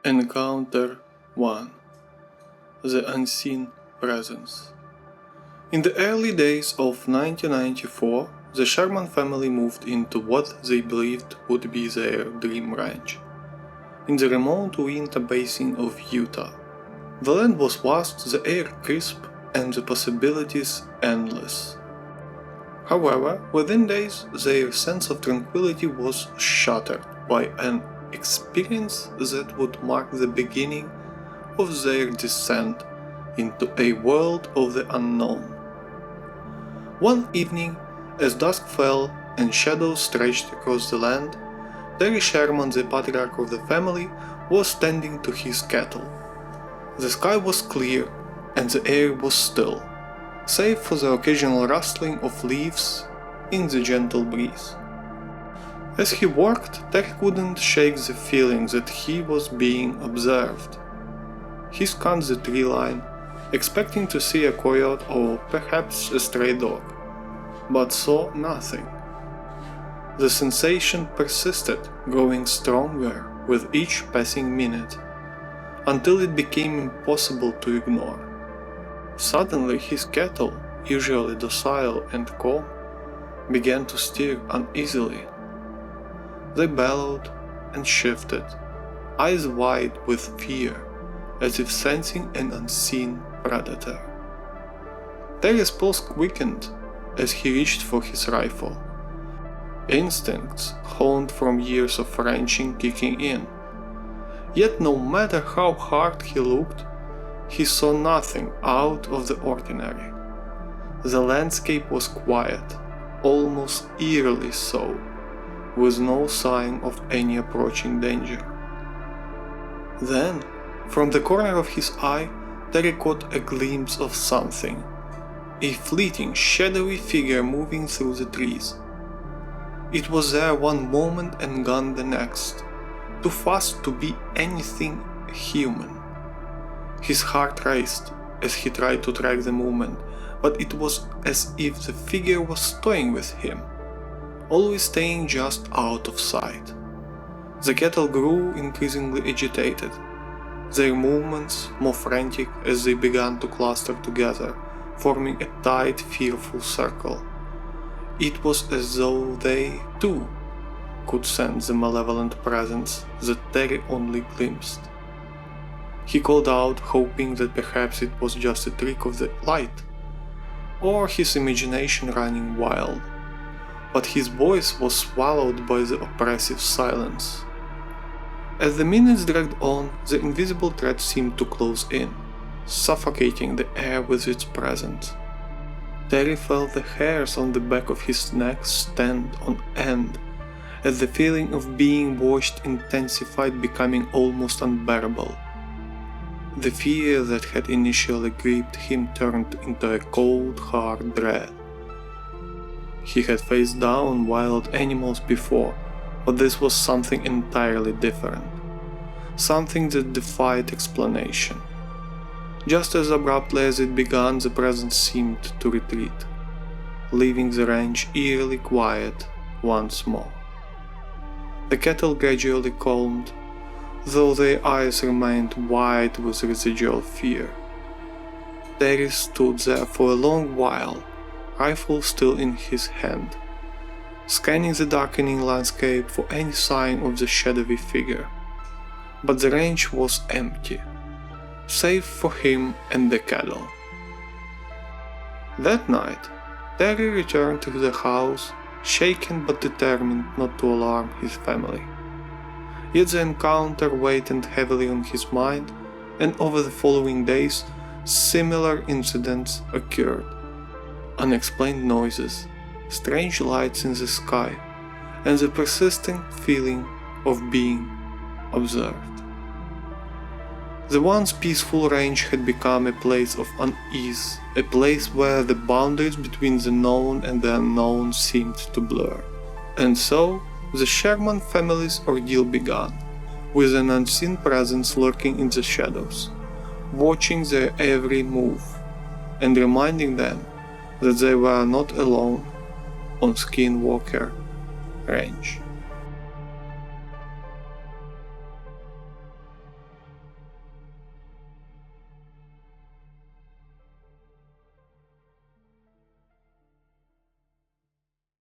Encounter 1. The Unseen Presence. In the early days of 1994, the Sherman family moved into what they believed would be their dream ranch, in the remote Uinta basin of Utah. The land was vast, the air crisp, and the possibilities endless. However, within days, their sense of tranquility was shattered by an experience that would mark the beginning of their descent into a world of the unknown. One evening, as dusk fell and shadows stretched across the land, Terry Sherman, the patriarch of the family, was tending to his cattle. The sky was clear and the air was still, save for the occasional rustling of leaves in the gentle breeze. As he worked, Terry couldn't shake the feeling that he was being observed. He scanned the tree line, expecting to see a coyote or perhaps a stray dog, but saw nothing. The sensation persisted, growing stronger with each passing minute, until it became impossible to ignore. Suddenly his cattle, usually docile and calm, began to stir uneasily. They bellowed and shifted, eyes wide with fear, as if sensing an unseen predator. Terry's pulse quickened as he reached for his rifle, instincts honed from years of ranching kicking in. Yet no matter how hard he looked, he saw nothing out of the ordinary. The landscape was quiet, almost eerily so, with no sign of any approaching danger. Then, from the corner of his eye, Terry caught a glimpse of something, a fleeting, shadowy figure moving through the trees. It was there one moment and gone the next, too fast to be anything human. His heart raced as he tried to track the movement, but it was as if the figure was toying with him, always staying just out of sight. The cattle grew increasingly agitated, their movements more frantic as they began to cluster together, forming a tight, fearful circle. It was as though they, too, could sense the malevolent presence that Terry only glimpsed. He called out, hoping that perhaps it was just a trick of the light, or his imagination running wild. But his voice was swallowed by the oppressive silence. As the minutes dragged on, the invisible threat seemed to close in, suffocating the air with its presence. Terry felt the hairs on the back of his neck stand on end, as the feeling of being watched intensified, becoming almost unbearable. The fear that had initially gripped him turned into a cold, hard dread. He had faced down wild animals before, but this was something entirely different. Something that defied explanation. Just as abruptly as it began, the presence seemed to retreat, leaving the ranch eerily quiet once more. The cattle gradually calmed, though their eyes remained wide with residual fear. Terry stood there for a long while, rifle still in his hand, scanning the darkening landscape for any sign of the shadowy figure. But the ranch was empty, save for him and the cattle. That night, Terry returned to the house, shaken but determined not to alarm his family. Yet the encounter weighed heavily on his mind, and over the following days, similar incidents occurred. Unexplained noises, strange lights in the sky, and the persistent feeling of being observed. The once peaceful ranch had become a place of unease, a place where the boundaries between the known and the unknown seemed to blur. And so, the Sherman family's ordeal began, with an unseen presence lurking in the shadows, watching their every move, and reminding them that they were not alone on Skinwalker Ranch.